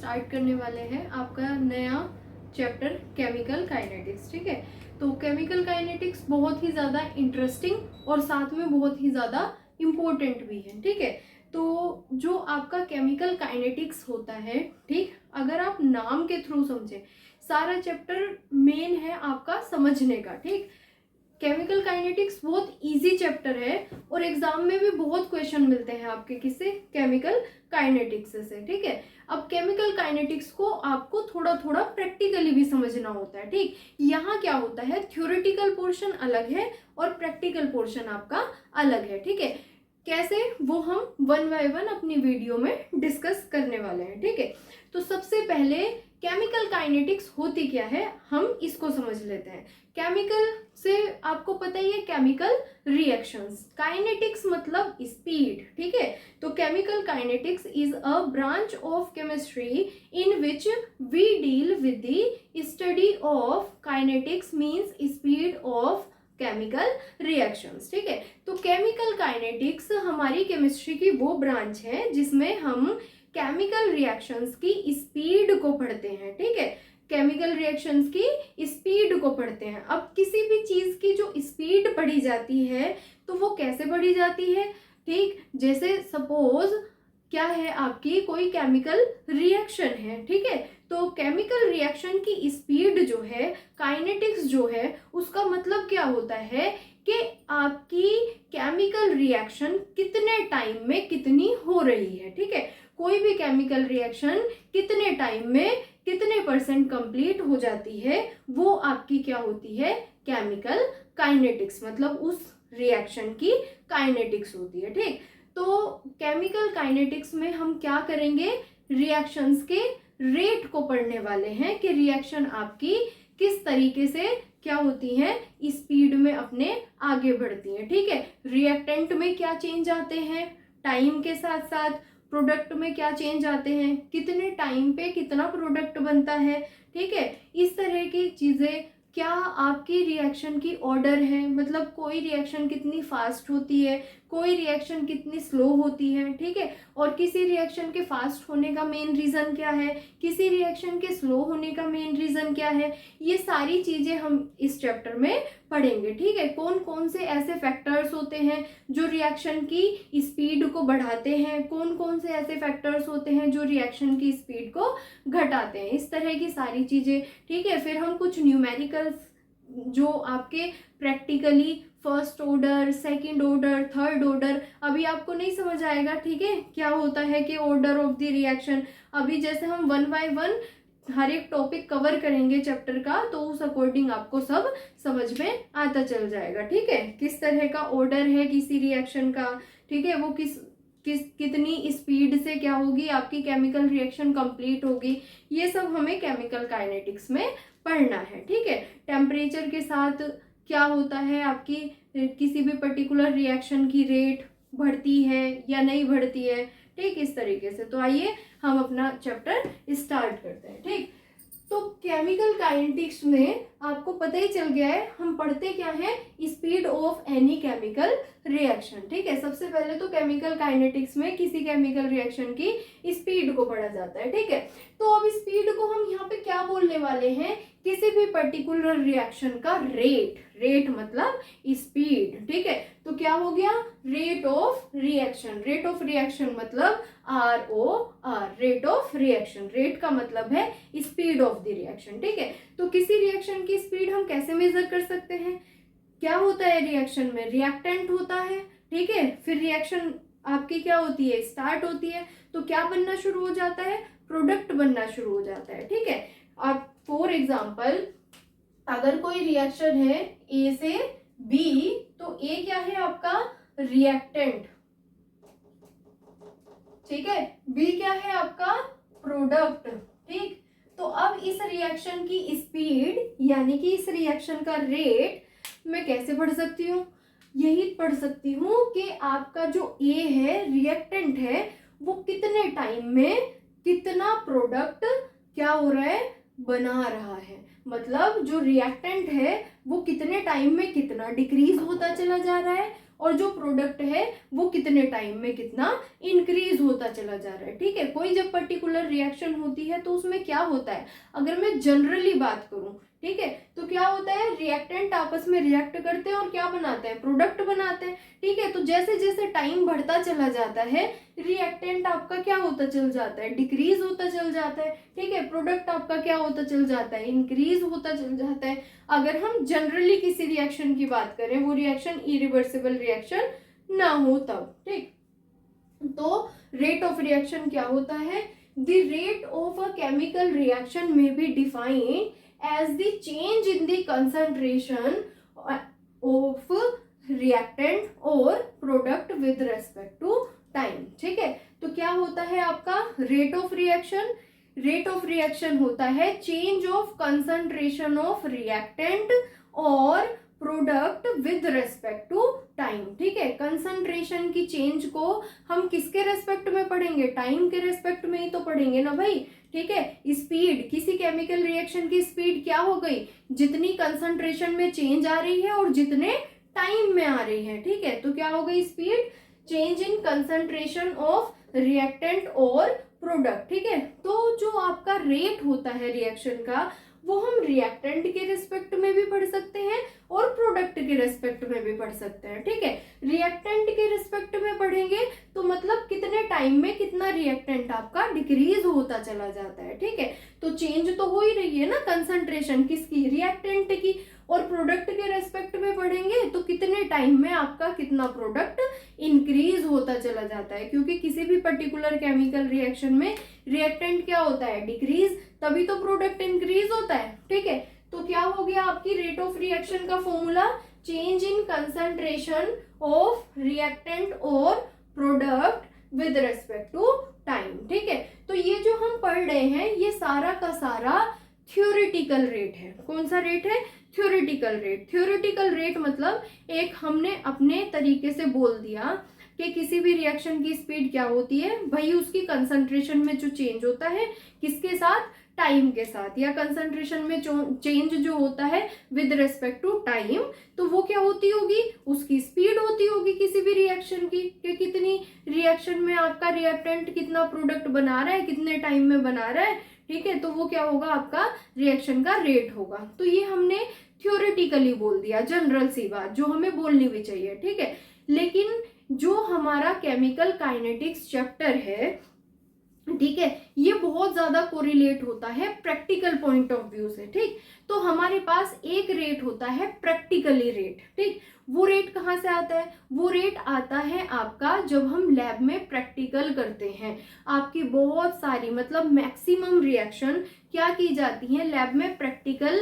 Start करने वाले हैं आपका नया चैप्टर केमिकल काइनेटिक्स। ठीक है, तो केमिकल काइनेटिक्स बहुत ही ज़्यादा इंटरेस्टिंग और साथ में बहुत ही ज़्यादा इम्पोर्टेंट भी है। ठीक है, तो जो आपका केमिकल काइनेटिक्स होता है, ठीक, अगर आप नाम के थ्रू समझे, सारा चैप्टर मेन है आपका समझने का। ठीक, केमिकल काइनेटिक्स बहुत इजी चैप्टर है और एग्जाम में भी बहुत क्वेश्चन मिलते हैं आपके किससे, केमिकल काइनेटिक्स से। ठीक है, अब केमिकल काइनेटिक्स को आपको थोड़ा थोड़ा प्रैक्टिकली भी समझना होता है। ठीक, यहाँ क्या होता है, थ्योरेटिकल पोर्शन अलग है और प्रैक्टिकल पोर्शन आपका अलग है। ठीक है, कैसे, वो हम वन बाय वन अपनी वीडियो में डिस्कस करने वाले हैं। ठीक है, तो सबसे पहले केमिकल काइनेटिक्स होती क्या है, हम इसको समझ लेते हैं। केमिकल से आपको पता ही है, केमिकल रिएक्शंस, काइनेटिक्स मतलब स्पीड। ठीक है, तो chemical kinetics is a branch of chemistry in which we deal with the study of kinetics means speed of chemical reactions. ठीक है, तो केमिकल काइनेटिक्स हमारी केमिस्ट्री की वो ब्रांच है जिसमें हम केमिकल रिएक्शंस की स्पीड को पढ़ते हैं। ठीक है, केमिकल रिएक्शंस की स्पीड को पढ़ते हैं। अब किसी भी चीज की जो स्पीड पढ़ी जाती है तो वो कैसे पढ़ी जाती है, ठीक, जैसे सपोज क्या है, आपकी कोई केमिकल रिएक्शन है। ठीक है, तो केमिकल रिएक्शन की स्पीड जो है, काइनेटिक्स जो है, उसका मतलब क्या होता है कि आपकी केमिकल रिएक्शन कितने टाइम में कितनी हो रही है। ठीक है, कोई भी केमिकल रिएक्शन कितने टाइम में कितने % कंप्लीट हो जाती है, वो आपकी क्या होती है, केमिकल काइनेटिक्स, मतलब उस रिएक्शन की काइनेटिक्स होती है। ठीक, तो केमिकल काइनेटिक्स में हम क्या करेंगे, रिएक्शंस के रेट को पढ़ने वाले हैं कि रिएक्शन आपकी किस तरीके से क्या होती है, स्पीड में अपने आगे बढ़ती है। ठीक है, रिएक्टेंट में क्या चेंज आते हैं टाइम के साथ साथ, प्रोडक्ट में क्या चेंज आते हैं, कितने टाइम पे कितना प्रोडक्ट बनता है। ठीक है, इस तरह की चीजें, क्या आपकी रिएक्शन की ऑर्डर है, मतलब कोई रिएक्शन कितनी फास्ट होती है, कोई रिएक्शन कितनी स्लो होती है। ठीक है, और किसी रिएक्शन के फास्ट होने का मेन रीजन क्या है, किसी रिएक्शन के स्लो होने का मेन रीजन क्या है, ये सारी चीजें हम इस चैप्टर में पढ़ेंगे। ठीक है, कौन कौन से ऐसे फैक्टर्स होते हैं जो रिएक्शन की स्पीड को बढ़ाते हैं, कौन कौन से ऐसे फैक्टर्स होते हैं जो रिएक्शन की स्पीड को घटाते हैं, इस तरह की सारी चीजें। ठीक है, फिर हम कुछ न्यूमेरिकल्स जो आपके practically first order, second order, third order, अभी आपको नहीं समझ आएगा। ठीक है, क्या होता है कि ऑर्डर ऑफ द रिएक्शन, अभी जैसे हम वन बाय वन हर एक टॉपिक कवर करेंगे चैप्टर का, तो उस अकॉर्डिंग आपको सब समझ में आता चल जाएगा। ठीक है, किस तरह का ऑर्डर है किसी रिएक्शन का, ठीक है, वो कितनी स्पीड से क्या होगी, आपकी केमिकल रिएक्शन कंप्लीट होगी, ये सब हमें केमिकल काइनेटिक्स में पढ़ना है। ठीक है, टेम्परेचर के साथ क्या होता है, आपकी किसी भी पर्टिकुलर रिएक्शन की रेट बढ़ती है या नहीं बढ़ती है। ठीक, इस तरीके से। तो आइए हम अपना चैप्टर स्टार्ट करते हैं। ठीक, तो केमिकल काइनेटिक्स में आपको पता ही चल गया है हम पढ़ते क्या है, speed of any chemical reaction. ठीक है, सबसे पहले तो केमिकल काइनेटिक्स में किसी केमिकल रिएक्शन की स्पीड को पढ़ा जाता है। ठीक है, तो अब स्पीड को हम यहाँ पे क्या बोलने वाले हैं, किसी भी पर्टिकुलर रिएक्शन का रेट, रेट मतलब स्पीड। ठीक है, तो क्या हो गया, rate of reaction, rate of reaction मतलब ROR, rate of reaction, rate का मतलब है स्पीड ऑफ द रिएक्शन। ठीक है, तो किसी रिएक्शन की स्पीड हम कैसे मेजर कर सकते हैं, क्या होता है रिएक्शन में, रिएक्टेंट होता है। ठीक है, फिर रिएक्शन आपकी क्या होती है, स्टार्ट होती है, तो क्या बनना शुरू हो जाता है, प्रोडक्ट बनना शुरू हो जाता है। ठीक है, अब फॉर एग्जाम्पल अगर कोई रिएक्शन है A से B, तो A क्या है आपका, रिएक्टेंट। ठीक है, B क्या है आपका, प्रोडक्ट। ठीक, तो अब इस रिएक्शन की स्पीड यानी कि इस रिएक्शन का रेट मैं कैसे पढ़ सकती हूँ, यही पढ़ सकती हूँ कि आपका जो A है, रिएक्टेंट है, वो कितने टाइम में कितना प्रोडक्ट क्या हो रहा है, बना रहा है। मतलब जो रिएक्टेंट है वो कितने टाइम में कितना डिक्रीज होता चला जा रहा है और जो प्रोडक्ट है वो कितने टाइम में कितना इंक्रीज होता चला जा रहा है। ठीक है, कोई जब पर्टिकुलर रिएक्शन होती है तो उसमें क्या होता है, अगर मैं जनरली बात करूं, ठीक है, तो क्या होता है, रिएक्टेंट आपस में रिएक्ट करते हैं और क्या बनाते हैं, प्रोडक्ट बनाते हैं। ठीक है, तो जैसे जैसे टाइम बढ़ता चला जाता है रिएक्टेंट आपका क्या होता चल जाता है, डिक्रीज होता चल जाता है। ठीक है, प्रोडक्ट आपका क्या होता चल जाता है, इंक्रीज होता चल जाता है। अगर हम जनरली किसी रिएक्शन की बात करें, वो रिएक्शन इरिवर्सिबल रिएक्शन ना हो तब। ठीक, तो रेट ऑफ रिएक्शन क्या होता है, the rate of a chemical reaction में be defined as the change in the concentration of reactant or product with respect to time। ठीक है, तो क्या होता है आपका rate of reaction, rate of reaction होता है change of concentration of reactant और product with respect to time. ठीक है, कंसंट्रेशन की चेंज को हम किसके रेस्पेक्ट में पढ़ेंगे, टाइम के रेस्पेक्ट में ही तो पढ़ेंगे ना भाई। ठीक है, स्पीड, किसी केमिकल रिएक्शन की स्पीड क्या हो गई, जितनी कंसंट्रेशन में चेंज आ रही है और जितने टाइम में आ रही है। ठीक है, तो क्या हो गई speed, change in concentration of reactant और प्रोडक्ट। ठीक है, तो जो आपका रेट होता है रिएक्शन का वो हम रिएक्टेंट के रिस्पेक्ट में भी पढ़ सकते हैं और प्रोडक्ट के रिस्पेक्ट में भी पढ़ सकते हैं। ठीक है, रिएक्टेंट के रिस्पेक्ट में पढ़ेंगे तो मतलब कितने टाइम में कितना रिएक्टेंट आपका डिक्रीज होता चला जाता है। ठीक है, तो चेंज तो हो ही रही है ना कंसंट्रेशन किसकी, रिएक्टेंट की, और प्रोडक्ट के रेस्पेक्ट में पढ़ेंगे तो कितने टाइम में आपका कितना प्रोडक्ट इंक्रीज होता चला जाता है, क्योंकि किसी भी पर्टिकुलर केमिकल रिएक्शन में रिएक्टेंट क्या होता है, डिक्रीज, तभी तो प्रोडक्ट इंक्रीज होता है। ठीक है, तो क्या हो गया आपकी रेट ऑफ रिएक्शन का formula, change in concentration of reactant और product with respect to time. ठीक है, तो ये जो हम पढ़ रहे हैं ये सारा का सारा थ्योरेटिकल रेट है। कौन सा रेट है, थ्योरेटिकल रेट। थ्योरेटिकल रेट मतलब एक हमने अपने तरीके से बोल दिया कि किसी भी रिएक्शन की स्पीड क्या होती है, वही उसकी कंसंट्रेशन में जो चेंज होता है किसके साथ, टाइम के साथ, या कंसंट्रेशन में चेंज जो होता है विद रिस्पेक्ट टू टाइम, तो वो क्या होती होगी, उसकी स्पीड होती होगी किसी भी रिएक्शन की, कि कितनी रिएक्शन में आपका रिएक्टेंट कितना प्रोडक्ट बना रहा है, कितने टाइम में बना रहा है। ठीक है, तो वो क्या होगा आपका रिएक्शन का रेट होगा। तो ये हमने थ्योरेटिकली बोल दिया, जनरल सी बात जो हमें बोलनी भी चाहिए। ठीक है, लेकिन जो हमारा केमिकल काइनेटिक्स चैप्टर है, ठीक है, ये बहुत ज्यादा कोरिलेट होता है प्रैक्टिकल पॉइंट ऑफ व्यू से। ठीक, तो हमारे पास एक रेट होता है प्रैक्टिकली रेट। ठीक, वो रेट कहाँ से आता है, वो रेट आता है आपका जब हम लैब में प्रैक्टिकल करते हैं। आपकी बहुत सारी मतलब मैक्सिमम रिएक्शन क्या की जाती है, लैब में प्रैक्टिकल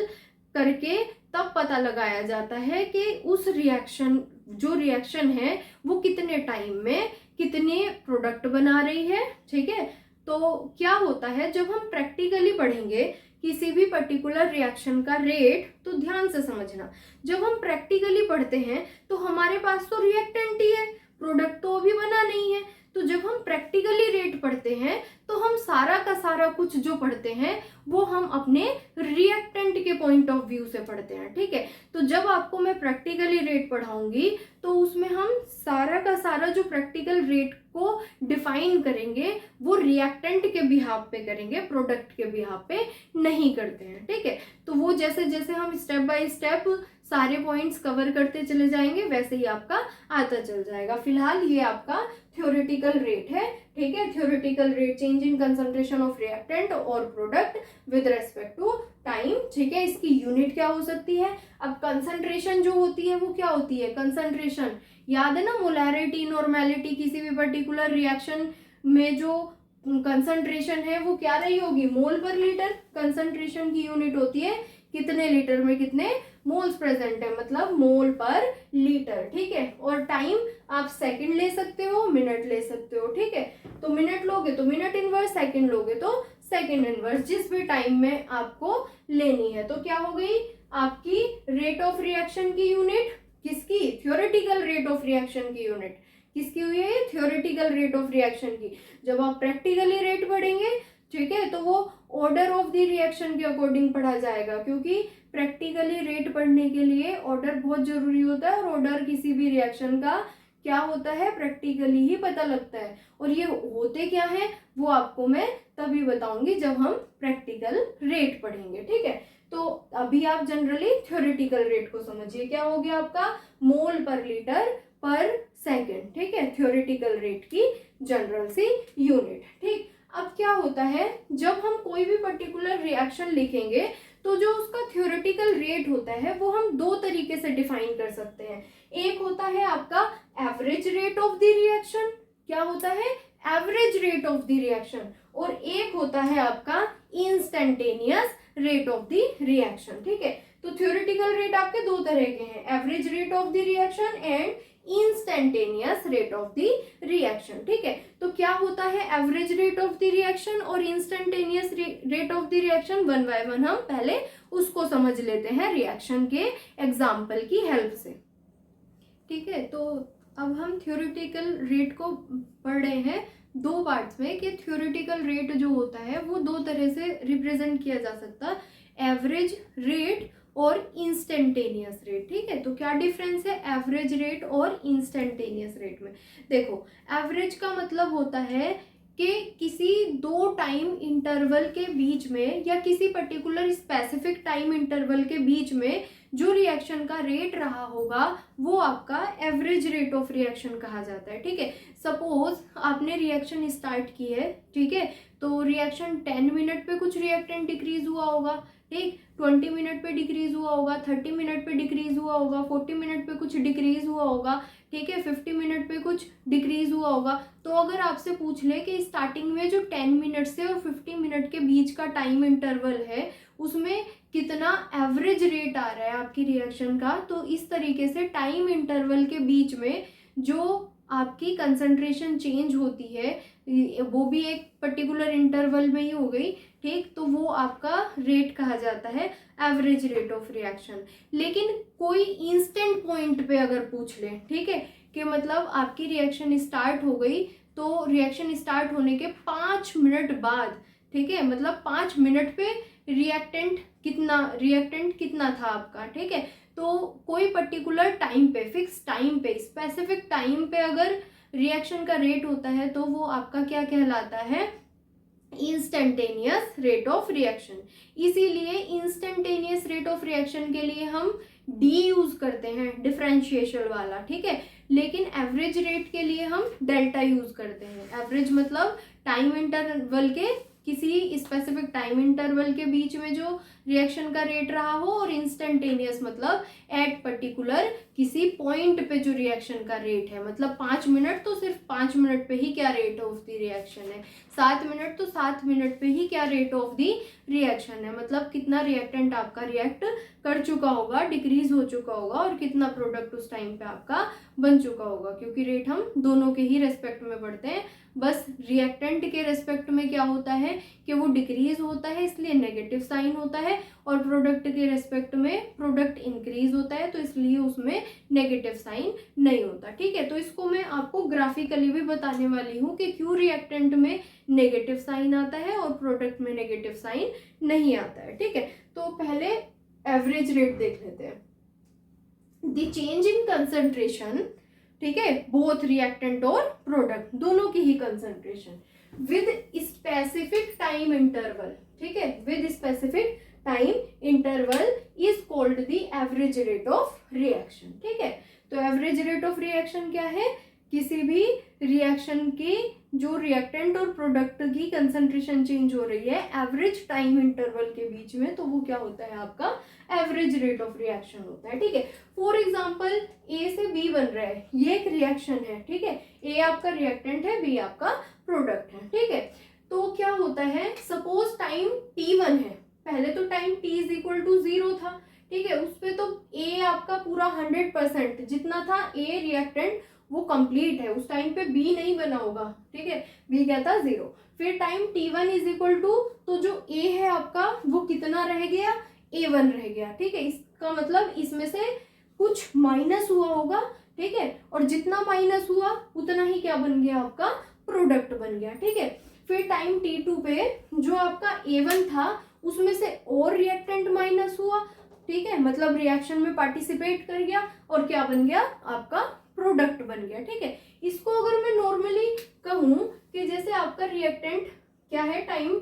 करके तब पता लगाया जाता है कि उस रिएक्शन, जो रिएक्शन है वो कितने टाइम में कितने प्रोडक्ट बना रही है। ठीक है, तो क्या होता है जब हम प्रैक्टिकली पढ़ेंगे किसी भी पर्टिकुलर रिएक्शन का रेट, तो ध्यान से समझना, जब हम प्रैक्टिकली पढ़ते हैं तो हमारे पास तो रिएक्टेंट ही है, प्रोडक्ट तो अभी बना नहीं है। तो जब हम प्रैक्टिकली रेट पढ़ते हैं तो हम सारा का सारा कुछ जो पढ़ते हैं वो हम अपने रिएक्टेंट के पॉइंट ऑफ व्यू से पढ़ते हैं। ठीक है, तो जब आपको मैं प्रैक्टिकली रेट पढ़ाऊंगी तो उसमें हम सारा का सारा जो प्रैक्टिकल रेट को डिफाइन करेंगे वो रिएक्टेंट के बिहाफ पे करेंगे, प्रोडक्ट के बिहाफ पे नहीं करते हैं। ठीक है, तो वो जैसे जैसे हम स्टेप बाय स्टेप सारे पॉइंट्स कवर करते चले जाएंगे वैसे ही आपका आता चल जाएगा। फिलहाल ये आपका थ्योरेटिकल रेट है। ठीक है, theoretical rate change in concentration of reactant और product with respect to time. ठीक है, इसकी यूनिट क्या हो सकती है, अब कंसंट्रेशन जो होती है वो क्या होती है, कंसंट्रेशन याद है ना, मोलैरिटी, नॉर्मेलिटी, किसी भी पर्टिकुलर रिएक्शन में जो कंसंट्रेशन है वो क्या रही होगी, मोल पर लीटर। कंसंट्रेशन की यूनिट होती है कितने लीटर में कितने मोल्स प्रेजेंट है, मतलब मोल पर लीटर। ठीक है, और टाइम आप सेकंड ले सकते हो, मिनट ले सकते हो। ठीक है, तो मिनट लोगे तो मिनट इनवर्स, सेकंड लोगे तो सेकंड इनवर्स, जिस भी टाइम में आपको लेनी है। तो क्या हो गई आपकी रेट ऑफ रिएक्शन की यूनिट, किसकी, थ्योरेटिकल रेट ऑफ रिएक्शन की यूनिट किसकी हुई है, थ्योरेटिकल रेट ऑफ रिएक्शन की। जब आप प्रैक्टिकली रेट पढ़ेंगे, ठीक है, तो वो ऑर्डर ऑफ द रिएक्शन के अकॉर्डिंग पढ़ा जाएगा, क्योंकि प्रैक्टिकली रेट पढ़ने के लिए ऑर्डर बहुत जरूरी होता है, और ऑर्डर किसी भी रिएक्शन का क्या होता है, प्रैक्टिकली ही पता लगता है। और ये होते क्या है वो आपको मैं तभी बताऊंगी जब हम प्रैक्टिकल रेट पढ़ेंगे, ठीक है। तो अभी आप जनरली थ्योरेटिकल रेट को समझिए, क्या हो गया आपका, मोल पर लीटर पर सेकेंड, ठीक है, थ्योरेटिकल रेट की जनरल सी यूनिट, ठीक। अब क्या होता है, जब हम कोई भी पर्टिकुलर रिएक्शन लिखेंगे तो जो उसका थ्योरेटिकल रेट होता है वो हम दो तरीके से डिफाइन कर सकते हैं। एक होता है आपका average rate of the reaction, क्या होता है, average rate of the reaction, और एक होता है आपका instantaneous rate of the reaction, ठीक है। तो थ्योरेटिकल रेट आपके दो तरह के हैं, average rate of the reaction and instantaneous rate of the reaction, ठीक है। तो क्या होता है average rate of the reaction और instantaneous rate of the reaction, one by one हम पहले उसको समझ लेते हैं रिएक्शन के एग्जाम्पल की हेल्प से, ठीक है। तो अब हम थ्योरेटिकल रेट को पढ़ रहे हैं दो पार्ट्स में, कि थ्योरेटिकल रेट जो होता है वो दो तरह से रिप्रेजेंट किया जा सकता है, एवरेज रेट और इंस्टेंटेनियस रेट, ठीक है। तो क्या डिफरेंस है एवरेज रेट और इंस्टेंटेनियस रेट में, देखो एवरेज का मतलब होता है कि किसी दो टाइम इंटरवल के बीच में या किसी पर्टिकुलर स्पेसिफिक टाइम इंटरवल के बीच में जो रिएक्शन का रेट रहा होगा वो आपका एवरेज रेट ऑफ रिएक्शन कहा जाता है, ठीक है। सपोज आपने रिएक्शन स्टार्ट की है, ठीक है, तो रिएक्शन 10 मिनट पे कुछ रिएक्टेंट डिक्रीज हुआ होगा, ठीक, 20 मिनट पे डिक्रीज हुआ होगा, 30 मिनट पे डिक्रीज हुआ होगा, 40 मिनट पे कुछ डिक्रीज हुआ होगा, ठीक है, 50 मिनट पे कुछ डिक्रीज हुआ होगा। तो अगर आपसे पूछ ले कि स्टार्टिंग में जो 10 मिनट से और 50 मिनट के बीच का टाइम इंटरवल है उसमें कितना एवरेज रेट आ रहा है आपकी रिएक्शन का, तो इस तरीके से टाइम इंटरवल के बीच में जो आपकी कंसंट्रेशन चेंज होती है वो भी एक पर्टिकुलर इंटरवल में ही हो गई, ठीक, तो वो आपका रेट कहा जाता है एवरेज रेट ऑफ रिएक्शन। लेकिन कोई इंस्टेंट पॉइंट पे अगर पूछ ले, ठीक है, कि मतलब आपकी रिएक्शन स्टार्ट हो गई, तो रिएक्शन स्टार्ट होने के 5 मिनट बाद, ठीक है, मतलब 5 मिनट पे रिएक्टेंट कितना था आपका, ठीक है, तो कोई पर्टिकुलर टाइम पे, फिक्स टाइम पे, स्पेसिफिक टाइम पे अगर रिएक्शन का रेट होता है तो वो आपका क्या कहलाता है, इंस्टेंटेनियस रेट ऑफ रिएक्शन। इसीलिए इंस्टेंटेनियस रेट ऑफ रिएक्शन के लिए हम डी यूज करते हैं, डिफरेंशिएशन वाला, ठीक है, लेकिन एवरेज रेट के लिए हम डेल्टा यूज करते हैं। एवरेज मतलब टाइम इंटरवल के, किसी स्पेसिफिक टाइम इंटरवल के बीच में जो रिएक्शन का रेट रहा हो, और इंस्टेंटेनियस मतलब एट पर्टिकुलर किसी पॉइंट पे जो रिएक्शन का रेट है, मतलब 5 मिनट तो सिर्फ 5 मिनट पे ही क्या रेट ऑफ द रिएक्शन है, 7 मिनट तो 7 मिनट पे ही क्या रेट ऑफ द रिएक्शन है, मतलब कितना रिएक्टेंट आपका रिएक्ट कर चुका होगा, डिक्रीज हो चुका होगा, और कितना प्रोडक्ट उस टाइम पे आपका बन चुका होगा, क्योंकि रेट हम दोनों के ही रेस्पेक्ट में पढ़ते हैं। बस रिएक्टेंट के रेस्पेक्ट में क्या होता है कि वो डिक्रीज होता है इसलिए नेगेटिव साइन होता है, और प्रोडक्ट के रेस्पेक्ट में प्रोडक्ट इंक्रीज होता है तो इसलिए उसमें नेगेटिव साइन नहीं होता, ठीक है। तो इसको मैं आपको ग्राफिकली भी बताने वाली हूँ कि क्यों रिएक्टेंट में नेगेटिव साइन आता है और प्रोडक्ट में नेगेटिव साइन नहीं आता है, ठीक है। तो पहले एवरेज रेट देख लेते हैं। द चेंज इन कंसंट्रेशन, ठीक है, बोथ रिएक्टेंट और प्रोडक्ट दोनों की ही concentration with specific time interval, ठीक है, with specific time interval is called the average rate of reaction, ठीक है। तो एवरेज रेट ऑफ रिएक्शन क्या है, किसी भी रिएक्शन की जो रिएक्टेंट और प्रोडक्ट की कंसंट्रेशन चेंज हो रही है एवरेज टाइम इंटरवल के बीच में, तो वो क्या होता है आपका एवरेज रेट ऑफ रिएक्शन होता है, ठीक है। फॉर एग्जांपल ए से बी बन रहा है, ये एक रिएक्शन है, ठीक है, ए आपका रिएक्टेंट है, बी आपका प्रोडक्ट है, ठीक है। तो क्या होता है, सपोज टाइम t1 है, पहले तो time t is equal to 0 था, ठीक है, उस पे तो ए आपका पूरा 100% जितना था ए रिएक्टेंट वो कंप्लीट है, उस टाइम पे बी नहीं बना होगा, ठीक है, बी क्या था 0। फिर time t1 is equal to, तो जो ए है आपका वो कितना रह गया, a1 रह गया, ठीक है। इसका मतलब इसमें से कुछ माइनस हुआ होगा, ठीक है, और जितना माइनस हुआ उतना ही क्या बन गया आपका प्रोडक्ट बन गया, ठीक है। फिर टाइम T2 पे जो आपका A1 था उसमें से और रिएक्टेंट माइनस हुआ, ठीक है, मतलब रिएक्शन में पार्टिसिपेट कर गया और क्या बन गया, आपका प्रोडक्ट बन गया, ठीक है। इसको अगर मैं नॉर्मली कहूं कि जैसे आपका रिएक्टेंट क्या है, टाइम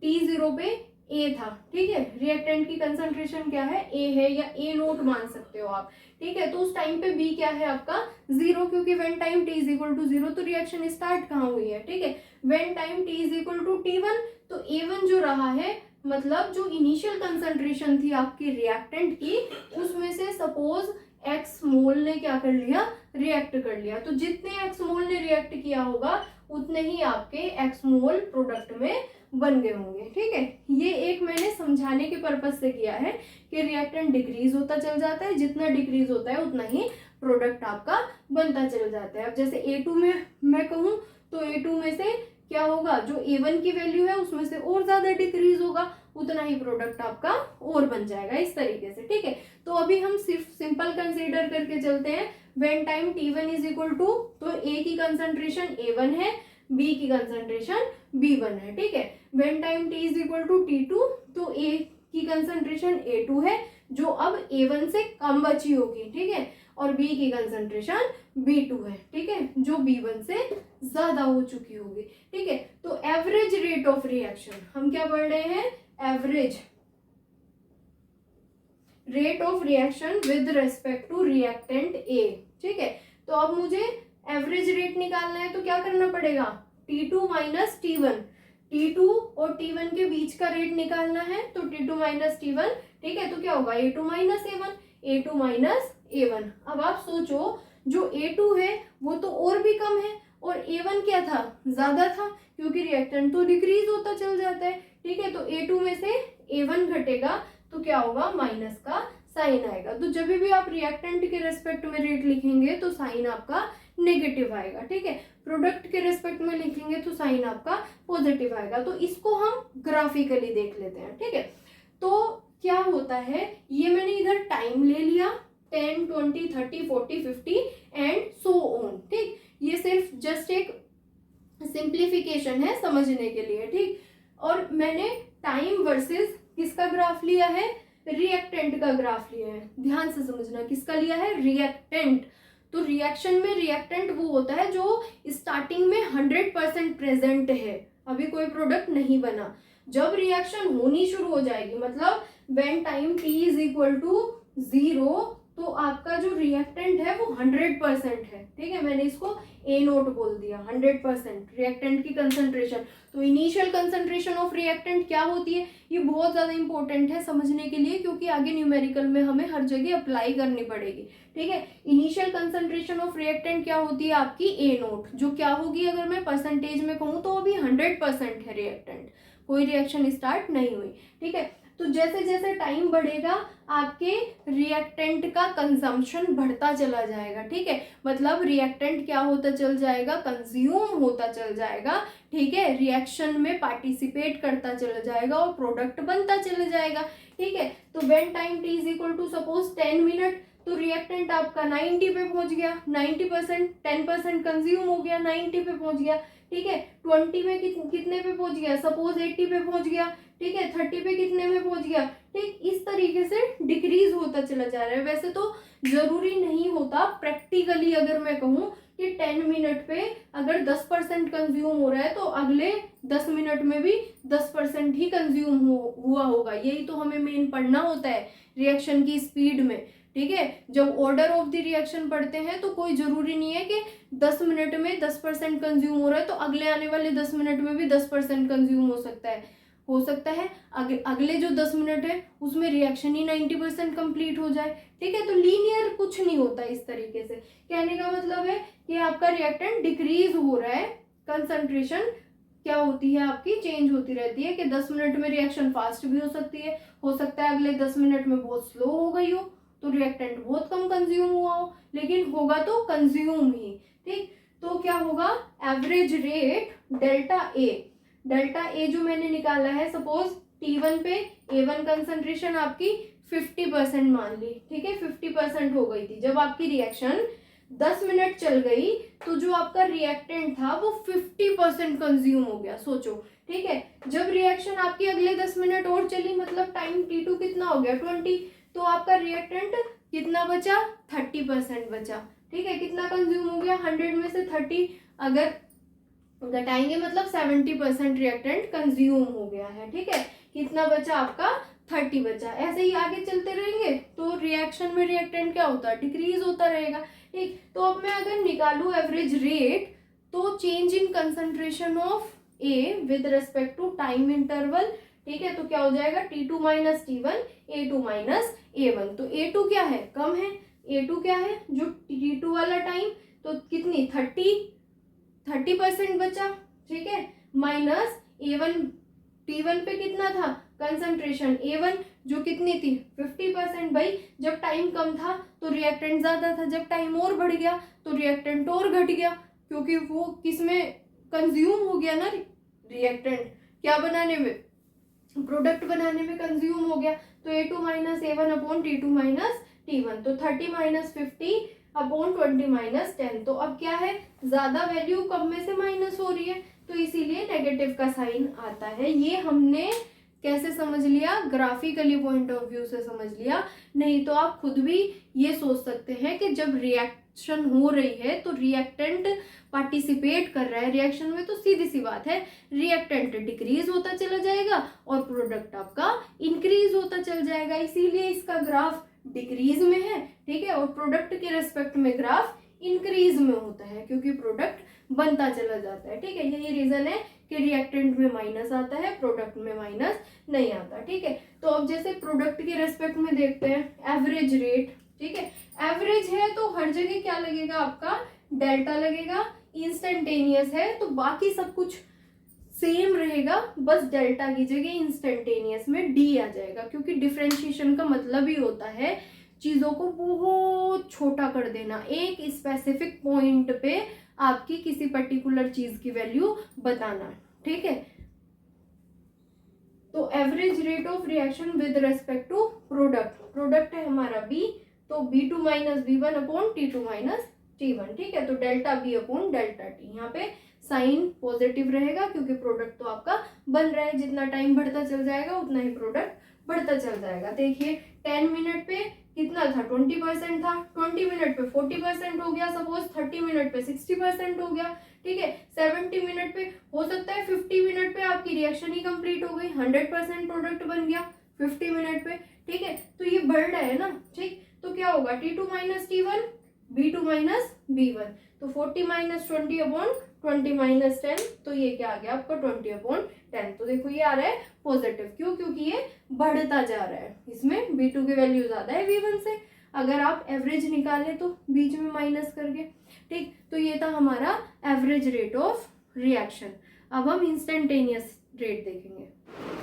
T0 पे A था, ठीक है, रिएक्टेंट की कंसंट्रेशन क्या है, A है या A0 मान सकते हो आप, ठीक है। तो उस टाइम पे B क्या है आपका 0, क्योंकि when time T is equal to 0 तो रिएक्शन स्टार्ट कहाँ हुई है, ठीक है। When time T is equal to T1 तो A1 जो रहा है, मतलब जो इनिशियल कंसंट्रेशन थी आपकी रिएक्टेंट की, उसमें से सपोज एक्स मोल ने क्या कर लिया, रिएक्ट कर लिया, तो जितने एक्स मोल ने रिएक्ट किया होगा उतने ही आपके एक्स मोल प्रोडक्ट में बन गए होंगे, ठीक है। ये एक मैंने समझाने के पर्पज से किया है कि रिएक्टेंट डिक्रीज होता चल जाता है, जितना डिक्रीज होता है उतना ही प्रोडक्ट आपका बनता चल जाता है। अब जैसे A2 में मैं कहूँ तो A2 में से क्या होगा, जो A1 की वैल्यू है उसमें से और ज्यादा डिक्रीज होगा, उतना ही प्रोडक्ट आपका और बन जाएगा, इस तरीके से, ठीक है। तो अभी हम सिर्फ सिंपल कंसीडर करके चलते हैं। When time T1 is equal to, तो A की कंसंट्रेशन A1 है, B की कंसंट्रेशन B1 है, ठीक है। When time T is equal to T2 तो A की कंसंट्रेशन A2 है, जो अब A1 से कम बची होगी, ठीक है, और B की कंसंट्रेशन B2 है, ठीक है, जो B1 से ज्यादा हो चुकी होगी, ठीक है। तो एवरेज रेट ऑफ रिएक्शन हम क्या पढ़ रहे हैं, average rate of reaction with respect to reactant A, ठीक है। तो अब मुझे एवरेज रेट निकालना है तो क्या करना पड़ेगा, T2 माइनस T1, T2 और T1 के बीच का रेट निकालना है, तो T2 माइनस T1, ठीक है, तो क्या होगा A2 minus A1, A2 minus A1। अब आप सोचो जो A2 है वो तो और भी कम है और A1 क्या था, ज्यादा था, क्योंकि रिएक्टेंट तो डिक्रीज होता चल जाता है, ठीक है। तो A2 में से A1 घटेगा तो क्या होगा, माइनस का साइन आएगा। तो जब भी आप रिएक्टेंट के रेस्पेक्ट में रेट लिखेंगे तो साइन आपका नेगेटिव आएगा, ठीक है। प्रोडक्ट के रेस्पेक्ट में लिखेंगे तो साइन आपका पॉजिटिव आएगा। तो इसको हम ग्राफिकली देख लेते हैं, ठीक है। तो क्या होता है, ये मैंने इधर टाइम ले लिया 10, 20, 30, 40, 50 एंड सो ऑन, ठीक। ये सिर्फ जस्ट एक सिंप्लीफिकेशन है समझने के लिए, ठीक। और मैंने टाइम वर्सेस किसका ग्राफ लिया है, रिएक्टेंट का ग्राफ लिया है, ध्यान से समझना, किसका लिया है, रिएक्टेंट। तो रिएक्शन में रिएक्टेंट वो होता है जो स्टार्टिंग में 100% प्रेजेंट है, अभी कोई प्रोडक्ट नहीं बना। जब रिएक्शन होनी शुरू हो जाएगी, मतलब when time T is equal to 0 तो आपका जो रिएक्टेंट है वो 100% है, ठीक है। मैंने इसको A0 बोल दिया, 100% रिएक्टेंट की कंसंट्रेशन। तो इनिशियल कंसंट्रेशन ऑफ रिएक्टेंट क्या होती है, ये बहुत ज्यादा इंपॉर्टेंट है समझने के लिए, क्योंकि आगे न्यूमेरिकल में हमें हर जगह अप्लाई करनी पड़ेगी, ठीक है। इनिशियल कंसंट्रेशन ऑफ रिएक्टेंट क्या होती है आपकी A0, जो क्या होगी अगर मैं परसेंटेज में कहूँ तो अभी 100% है रिएक्टेंट, कोई रिएक्शन स्टार्ट नहीं हुई, ठीक है। तो जैसे जैसे टाइम बढ़ेगा आपके रिएक्टेंट का कंजम्पशन बढ़ता चला जाएगा, ठीक है। मतलब रिएक्टेंट क्या होता चल जाएगा, कंज्यूम होता चल जाएगा, ठीक है, रिएक्शन में पार्टिसिपेट करता चला जाएगा और प्रोडक्ट बनता चला जाएगा, ठीक है। तो when time T is equal to suppose 10 minute, तो रिएक्टेंट आपका 90 पे पहुंच गया, 90%, 10% कंज्यूम हो गया, 90 पे पहुंच गया, ठीक है। 20 में कितने पे पहुंच गया, सपोज 80 पे पहुंच गया, ठीक है। 30 पे कितने में पहुंच गया, ठीक। इस तरीके से डिक्रीज होता चला जा रहा है। वैसे तो जरूरी नहीं होता, प्रैक्टिकली अगर मैं कहूँ कि 10 मिनट पे अगर 10% कंज्यूम हो रहा है तो अगले 10 मिनट में भी 10% ही कंज्यूम हुआ होगा। यही तो हमें मेन पढ़ना होता है रिएक्शन की स्पीड में, ठीक है। जब ऑर्डर ऑफ द रिएक्शन पढ़ते हैं तो कोई जरूरी नहीं है कि 10 मिनट में 10% कंज्यूम हो रहा है तो अगले आने वाले 10 मिनट में भी 10% कंज्यूम हो सकता है अगले जो 10 मिनट है उसमें रिएक्शन ही 90% कंप्लीट हो जाए, ठीक है। तो लीनियर कुछ नहीं होता इस तरीके से। कहने का मतलब है कि आपका रिएक्टेंट डिक्रीज हो रहा है, कंसंट्रेशन क्या होती है आपकी, चेंज होती रहती है, कि 10 मिनट में रिएक्शन फास्ट भी हो सकती है, हो सकता है अगले 10 मिनट में बहुत स्लो हो गई हो तो रिएक्टेंट बहुत कम कंज्यूम हुआ हो, लेकिन होगा तो कंज्यूम ही, ठीक। तो क्या होगा, एवरेज रेट डेल्टा ए जो मैंने निकाला है, सपोज T1 पे A1 कंसंट्रेशन आपकी 50% मान ली, ठीक है, 50% हो गई थी जब आपकी रिएक्शन 10 मिनट चल गई तो जो आपका रिएक्टेंट था वो 50% कंज्यूम हो गया, सोचो। ठीक है, जब रिएक्शन आपकी अगले 10 मिनट और चली, मतलब टाइम T2 कितना हो गया 20, तो आपका रिएक्टेंट कितना बचा, 30% बचा। ठीक है, कितना कंज्यूम हो गया, 100 में से 30 अगर घटाएंगे मतलब 70% रिएक्टेंट कंज्यूम हो गया है। ठीक है, कितना बचा आपका, 30 बचा। ऐसे ही आगे चलते रहेंगे तो रिएक्शन में रिएक्टेंट क्या होता है, डिक्रीज होता रहेगा। ठीक, तो अब मैं अगर निकालू एवरेज रेट, तो change in concentration of A with respect to time interval. ठीक है, तो क्या हो जाएगा, T2 minus T1, A2 minus A1। तो A2 क्या है, कम है, A2 क्या है, जो T2 वाला टाइम, तो कितनी 30% बचा। ठीक है, माइनस A1, T1 पे कितना था कंसंट्रेशन A1, जो कितनी थी 50%। भाई जब टाइम कम था तो रिएक्टेंट ज्यादा था, जब टाइम और बढ़ गया तो रिएक्टेंट और घट गया, क्योंकि वो किसमें कंज्यूम हो गया ना, रिएक्टेंट क्या बनाने में, प्रोडक्ट बनाने में कंज्यूम हो गया। तो A2 minus A1 upon T2 minus T1, तो 30 माइनस 50 अपॉन 20 माइनस 10। तो अब क्या है, ज्यादा वैल्यू कम में से माइनस हो रही है, तो इसीलिए नेगेटिव का साइन आता है। ये हमने कैसे समझ लिया, ग्राफिकली पॉइंट ऑफ व्यू से समझ लिया। नहीं तो आप खुद भी ये सोच सकते हैं कि जब रिएक्शन हो रही है तो रिएक्टेंट पार्टिसिपेट कर रहा है रिएक्शन में, तो सीधी सी बात है रिएक्टेंट डिक्रीज होता चला जाएगा और प्रोडक्ट आपका इंक्रीज होता चल जाएगा। इसीलिए इसका ग्राफ डिक्रीज में है। ठीक है, और प्रोडक्ट के रेस्पेक्ट में ग्राफ इंक्रीज में होता है, क्योंकि प्रोडक्ट बनता चला जाता है। ठीक है, यही रीजन है कि रिएक्टेंट में माइनस आता है, प्रोडक्ट में माइनस नहीं आता। ठीक है, तो अब जैसे प्रोडक्ट के रेस्पेक्ट में देखते हैं एवरेज रेट। ठीक है, एवरेज है तो हर जगह क्या लगेगा आपका, डेल्टा लगेगा। इंस्टेंटेनियस है तो बाकी सब कुछ सेम रहेगा, बस डेल्टा की जगह इंस्टेंटेनियस में डी आ जाएगा, क्योंकि डिफरेंशिएशन का मतलब ही होता है चीजों को बहुत छोटा कर देना, एक स्पेसिफिक पॉइंट पे आपकी किसी पर्टिकुलर चीज की वैल्यू बताना। ठीक है, तो average rate of reaction with respect to product, product है हमारा B, तो B2 minus B1 upon T2 minus T1। ठीक है, तो delta B upon delta T, यहाँ पे साइन पॉजिटिव रहेगा क्योंकि प्रोडक्ट तो आपका बन रहा है, जितना टाइम बढ़ता चल जाएगा उतना ही प्रोडक्ट बढ़ता चल जाएगा। देखिए 10 मिनट पे कितना था, 20% था, 20 मिनट पे 40% हो गया, सपोज 30 मिनट पे 60% हो गया। ठीक है, 70 मिनट पे हो सकता है 50 मिनट पे आपकी रिएक्शन ही कंप्लीट हो गई, 100% प्रोडक्ट बन गया 50 मिनट पे। ठीक है, तो ये बढ़ रहा है ना। ठीक, तो क्या होगा, T2 minus T1, B2 minus B1, तो 40 माइनस 20 अपॉन 20 माइनस 10, तो ये क्या आ गया आपका 20 अपॉन 10। तो देखो ये आ रहा है पॉजिटिव, क्यों, क्योंकि ये बढ़ता जा रहा है, इसमें B2 की वैल्यू ज्यादा है B1 से, अगर आप एवरेज निकाले तो बीच में माइनस करके। ठीक, तो ये था हमारा एवरेज रेट ऑफ रिएक्शन। अब हम इंस्टेंटेनियस रेट देखेंगे।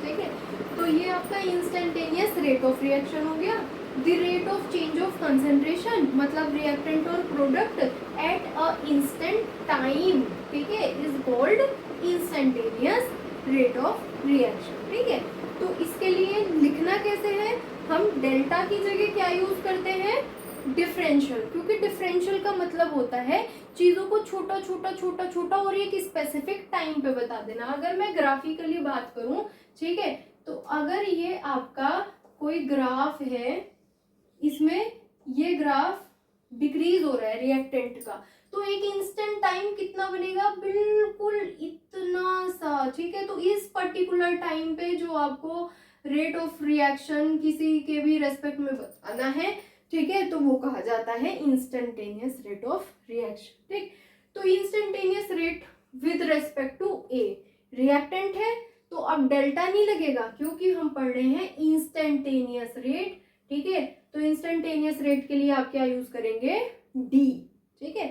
ठीक है, तो ये आपका इंस्टेंटेनियस रेट ऑफ रिएक्शन हो गया। The rate of change of concentration, मतलब रिएक्टेंट और product at a instant time, ठीक है, is called instantaneous rate of reaction. ठीक है, तो इसके लिए लिखना कैसे है, हम डेल्टा की जगह क्या यूज करते हैं, डिफरेंशियल, क्योंकि डिफरेंशियल का मतलब होता है चीजों को छोटा छोटा छोटा छोटा और एक स्पेसिफिक टाइम पे बता देना। अगर मैं ग्राफिकली बात करूं, ठीक है, तो अगर ये आपका कोई ग्राफ है, इसमें ये ग्राफ डिक्रीज हो रहा है रिएक्टेंट का, तो एक इंस्टेंट टाइम कितना बनेगा, बिल्कुल इतना सा। ठीक है, तो इस पर्टिकुलर टाइम पे जो आपको रेट ऑफ रिएक्शन किसी के भी रेस्पेक्ट में बताना है, ठीक है, तो वो कहा जाता है इंस्टेंटेनियस रेट ऑफ रिएक्शन। ठीक, तो instantaneous rate with respect to A, reactant है तो अब डेल्टा नहीं लगेगा, क्योंकि हम पढ़ रहे हैं इंस्टेंटेनियस रेट। ठीक है, तो इंस्टेंटेनियस रेट के लिए आप क्या यूज करेंगे, डी। ठीक है,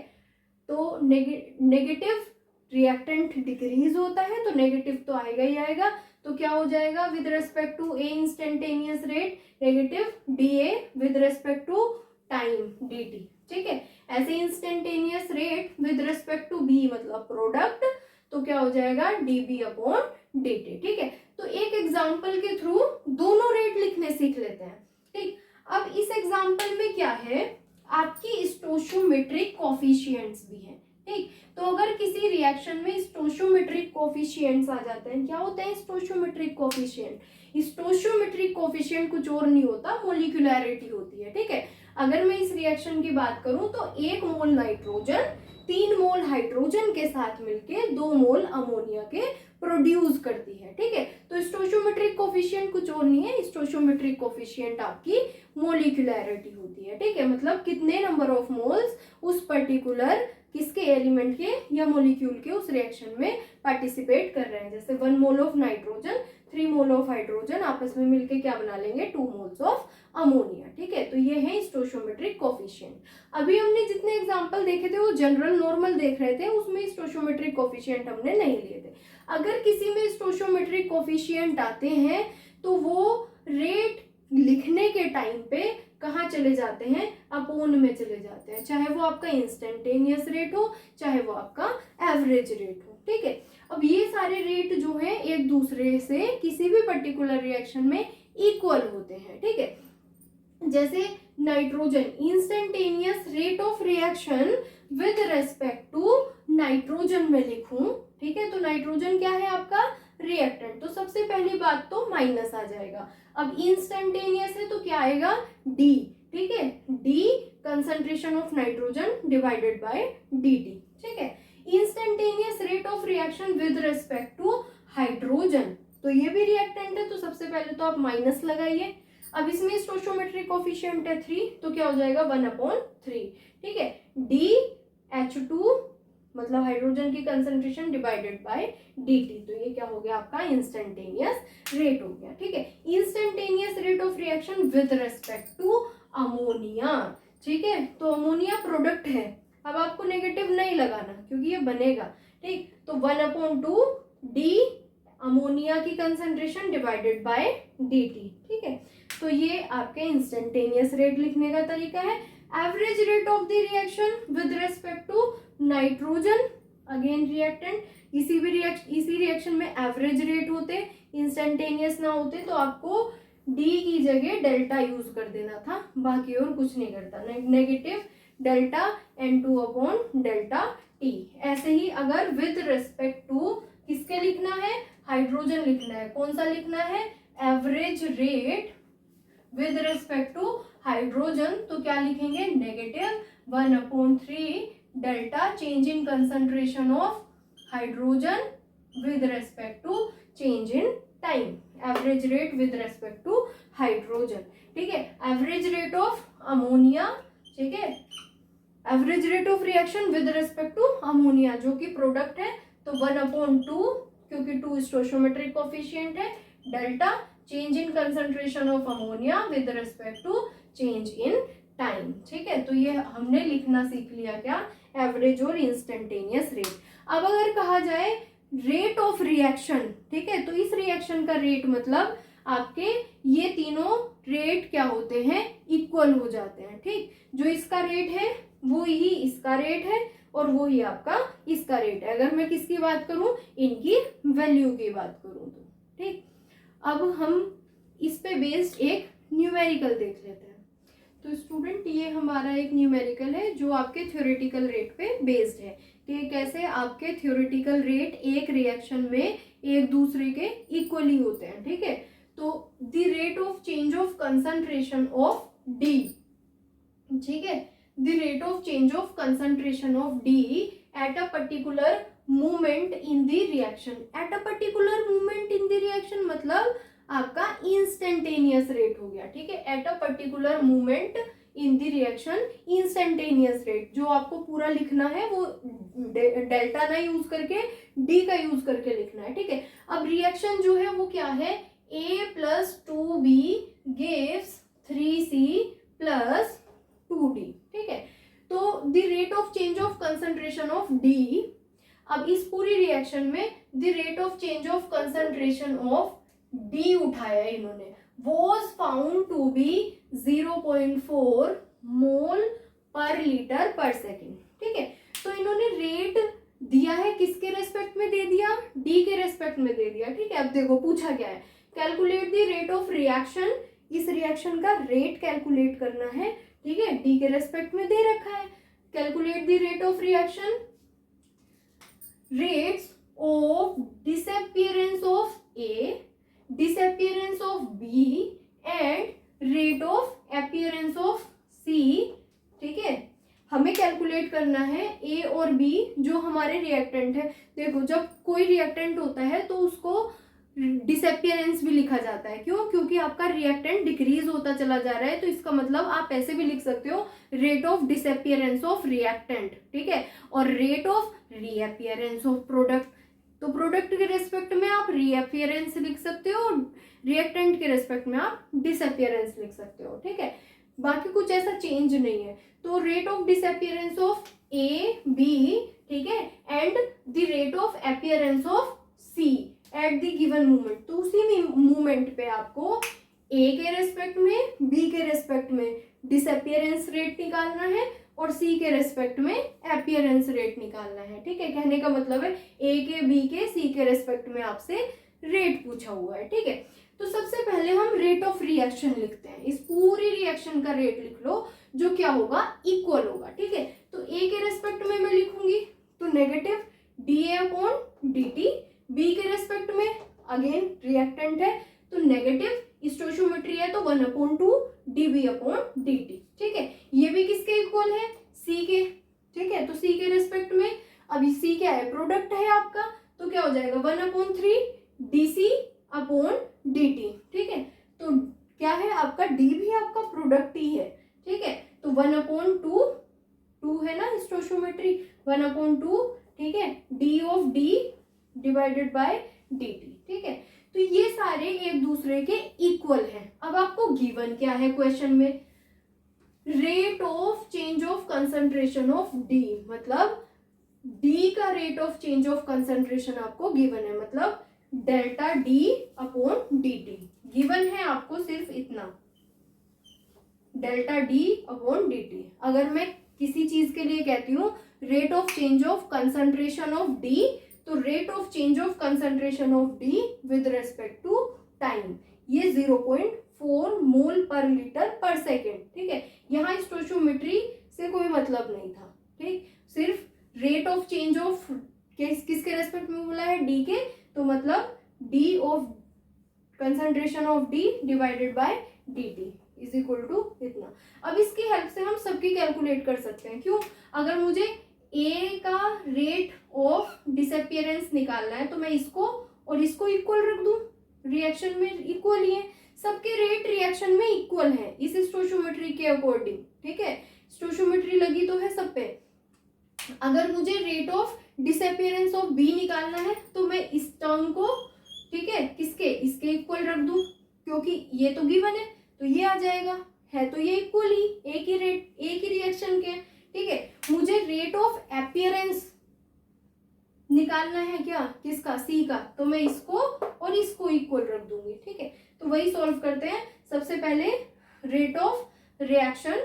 तो नेगेटिव रिएक्टेंट डिक्रीज होता है तो नेगेटिव तो आएगा ही आएगा, तो क्या हो जाएगा, with respect to A instantaneous rate negative D A with respect to time D T. ठीक है, ऐसे instantaneous rate with respect to B मतलब प्रोडक्ट, तो क्या हो जाएगा, D B upon D T. ठीक है, तो एक एग्जाम्पल के थ्रू दोनों रेट लिखने सीख लेते हैं। ठीक, अब इस एग्जाम्पल में क्या है, आपकी स्टोइचियोमेट्रिक कोफिशिएंट्स भी हैं। ठीक, तो अगर किसी रिएक्शन में स्टोइचियोमेट्रिक कोफिशिएंट्स आ जाते हैं, क्या होते हैं स्टोइचियोमेट्रिक कोफिशिएंट? स्टोइचियोमेट्रिक कोफिशिएंट कुछ और नहीं होता, मोलिकुलैरिटी होती है। ठीक है, अगर मैं इस रिएक्शन की बात करूं तो 1 मोल नाइट्रोजन 3 मोल हाइड्रोजन के साथ मिलके 2 मोल अमोनिया के प्रोड्यूस करती है। ठीक है, तो स्टोइचियोमेट्रिक कोफिशिएंट कुछ और नहीं है, स्टोइचियोमेट्रिक कोफिशिएंट आपकी मोलिकुलैरिटी होती है। ठीक है, मतलब कितने नंबर ऑफ मोल्स उस पर्टिकुलर किसके एलिमेंट के या मॉलिक्यूल के उस रिएक्शन में पार्टिसिपेट कर रहे हैं। जैसे 1 mole of nitrogen 3 mole of hydrogen आपस में मिलके क्या बना लेंगे, 2 मोल्स ऑफ अमोनिया। ठीक है, तो ये है स्टोइचियोमेट्रिक कोफिशिएंट। अभी हमने जितने एग्जांपल देखे थे वो जनरल नॉर्मल देख रहे थे, उसमें स्टोइचियोमेट्रिक कोफिशिएंट हमने नहीं लिए थे। अगर किसी में स्टोइचियोमेट्रिक कोफिशिएंट आते हैं तो वो रेट लिखने के टाइम पे कहाँ चले जाते हैं, अपोन में चले जाते हैं, चाहे वो आपका इंस्टेंटेनियस रेट हो चाहे वो आपका एवरेज रेट हो। ठीक है, अब ये सारे रेट जो है एक दूसरे से किसी भी पर्टिकुलर रिएक्शन में इक्वल होते हैं। ठीक है, जैसे nitrogen instantaneous rate of reaction with respect to nitrogen में लिखूं। ठीक है, तो नाइट्रोजन क्या है आपका रिएक्टेंट, तो सबसे पहली बात तो माइनस आ जाएगा। अब इंस्टेंटेनियस है तो क्या आएगा, डी। ठीक है, D concentration of nitrogen divided by dt। ठीक है, instantaneous rate of reaction with respect to hydrogen, तो ये भी रिएक्टेंट है, तो सबसे पहले तो आप माइनस लगाइए। अब इसमें स्टोइचियोमेट्रिक कोफिशिएंट है 3, तो क्या हो जाएगा 1/3। ठीक है, DH2 मतलब हाइड्रोजन की कंसंट्रेशन डिवाइडेड बाय dt, तो ये क्या हो गया आपका इंस्टेंटेनियस रेट हो गया। ठीक है, instantaneous rate of reaction with respect to ammonia. ठीक है, तो अमोनिया प्रोडक्ट है, अब आपको नेगेटिव नहीं लगाना क्योंकि ये बनेगा। ठीक, तो 1/2 डी अमोनिया की कंसंट्रेशन डिवाइडेड बाय dt। ठीक है, तो ये आपके इंस्टेंटेनियस रेट लिखने का तरीका है। Average rate of the reaction with respect to nitrogen, again reactant, इसी रिएक्शन में एवरेज रेट होते, इंस्टेंटेनियस ना होते तो आपको डी की जगह डेल्टा यूज कर देना था, बाकी और कुछ नहीं करता, नेगेटिव डेल्टा N2/डेल्टा T। ऐसे ही अगर विद रेस्पेक्ट टू किसके लिखना है, हाइड्रोजन लिखना है, कौन सा लिखना है, average rate with respect to hydrogen, तो क्या लिखेंगे, negative 1/3 delta change in concentration of hydrogen with respect to change in time, average rate with respect to hydrogen. ठीक है, एवरेज रेट ऑफ अमोनिया, ठीक है, average rate of reaction with respect to ammonia जो कि product है, तो 1/2 क्योंकि 2 stoichiometric coefficient है, delta change in concentration of ammonia with respect to change in time. ठीक है, तो ये हमने लिखना सीख लिया क्या, एवरेज और इंस्टेंटेनियस रेट। अब अगर कहा जाए रेट ऑफ रिएक्शन, ठीक है, तो इस रिएक्शन का रेट मतलब आपके ये तीनों रेट क्या होते हैं, इक्वल हो जाते हैं। ठीक, जो इसका रेट है वो ही इसका रेट है और वो ही आपका इसका रेट है, अगर मैं किसकी बात करूं, इनकी वैल्यू की बात करूं तो। ठीक, अब हम इस पे बेस्ड एक न्यूमेरिकल देख लेते हैं। तो स्टूडेंट ये हमारा एक न्यूमेरिकल है जो आपके थ्योरेटिकल रेट पे बेस्ड है कि कैसे आपके थ्योरेटिकल रेट एक रिएक्शन में एक दूसरे के इक्वली होते हैं। ठीक है, तो the rate of change of concentration of D, ठीक है, the rate of change of concentration of D at a particular movement in the reaction, at a particular movement in the reaction मतलब आपका instantaneous rate हो गया। ठीक है, at a particular movement in the reaction instantaneous rate, जो आपको पूरा लिखना है वो डेल्टा ना यूज करके डी का यूज करके लिखना है। ठीक है, अब रिएक्शन जो है वो क्या है, A+2B gives 3C plus 2D। ठीक है, तो the rate of change of concentration of D, अब इस पूरी रिएक्शन में the rate of change of concentration of D उठाया है इन्होंने, was found to be 0.4 मोल पर लीटर पर सेकेंड। ठीक है, तो इन्होंने रेट दिया है, किसके रेस्पेक्ट में दे दिया, D के रेस्पेक्ट में दे दिया। ठीक है, अब देखो पूछा क्या है, calculate the rate of reaction, इस रिएक्शन का रेट कैलकुलेट करना है ठीक है, डी के रेस्पेक्ट में दे रखा है। Calculate the rate of reaction, rates of disappearance of A, disappearance of B and rate of appearance of C. ठीक है, हमें कैलकुलेट करना है ए और बी जो हमारे रिएक्टेंट है। देखो, जब कोई रिएक्टेंट होता है तो उसको डिसअपियरेंस भी लिखा जाता है। क्यों? क्योंकि आपका रिएक्टेंट डिक्रीज होता चला जा रहा है, तो इसका मतलब आप ऐसे भी लिख सकते हो rate of disappearance of reactant. ठीक है, और rate of reappearance of product, तो प्रोडक्ट के रेस्पेक्ट में आप रीअपियरेंस लिख सकते हो, रिएक्टेंट के रेस्पेक्ट में आप डिसअपियरेंस लिख सकते हो। ठीक है, बाकी कुछ ऐसा चेंज नहीं है। तो rate of disappearance of A B, ठीक है, and the rate of appearance of C at the given moment. तो उसी मोमेंट पे आपको ए के रेस्पेक्ट में, बी के रेस्पेक्ट में डिसअपियरेंस रेट निकालना है और सी के रेस्पेक्ट में अपीयरेंस रेट निकालना है। ठीक है, कहने का मतलब है ए के, बी के, सी के रेस्पेक्ट में आपसे रेट पूछा हुआ है। ठीक है, तो सबसे पहले हम रेट ऑफ रिएक्शन लिखते हैं। इस पूरी रिएक्शन का रेट लिख लो, जो क्या होगा, इक्वल होगा। ठीक है, तो ए के रेस्पेक्ट में मैं लिखूंगी तो negative D A upon D T, B के रेस्पेक्ट में अगेन रिएक्टेंट है तो नेगेटिव स्टोइचियोमेट्री है तो 1/2 dB अपॉन dt। ठीक है, ये भी किसके इक्वल है, सी के। ठीक है, तो सी के रेस्पेक्ट में, अभी सी क्या है, प्रोडक्ट है आपका, तो क्या हो जाएगा 1/3 dc अपॉन dt। ठीक है, तो क्या है आपका, डी भी आपका प्रोडक्ट ही है। ठीक है, तो 1/2, 2 है ना स्टोइचियोमेट्री, 1/2, ठीक है, D of D divided by dt। ठीक है, तो ये सारे एक दूसरे के इक्वल हैं। अब आपको गिवन क्या है क्वेश्चन में, rate of change of concentration of D, मतलब डी का rate of change of concentration आपको गिवन है, मतलब delta D upon D T given है आपको, सिर्फ इतना delta D upon D T. अगर मैं किसी चीज के लिए कहती हूँ rate of change of concentration of D, तो rate of change of concentration of D with respect to time, ये 0.4 मोल पर लीटर पर सेकेंड। ठीक है, यहाँ स्टोइचियोमेट्री से कोई मतलब नहीं था। ठीक, सिर्फ रेट ऑफ चेंज ऑफ किसके रेस्पेक्ट में बोला है, डी के, तो मतलब D of concentration of D divided by D T is equal to इतना। अब इसकी हेल्प से हम सबकी कैलकुलेट कर सकते हैं। क्यों? अगर मुझे ए का रेट ऑफ डिसअपियरेंस निकालना है तो मैं इसको और इसको इक्वल रख दूं, रिएक्शन में इक्वल ही है, सबके रेट रिएक्शन में इक्वल है इस स्टोइचियोमेट्री के अकॉर्डिंग। ठीक है, स्टोइचियोमेट्री लगी तो है सब पे। अगर मुझे rate of disappearance of B निकालना है तो मैं इस टर्म को, ठीक है, किसके, इसके इक्वल रख दूं, क्योंकि ये तो गिवन है तो ये आ जाएगा, है तो ये इक्वल ही, एक ही रेट, एक ही रिएक्शन के। ठीक है, मुझे रेट ऑफ अपीयरेंस निकालना है, क्या, किसका, सी का, तो मैं इसको और इसको इक्वल रख दूंगी। ठीक है, तो वही सॉल्व करते हैं। सबसे पहले rate of reaction,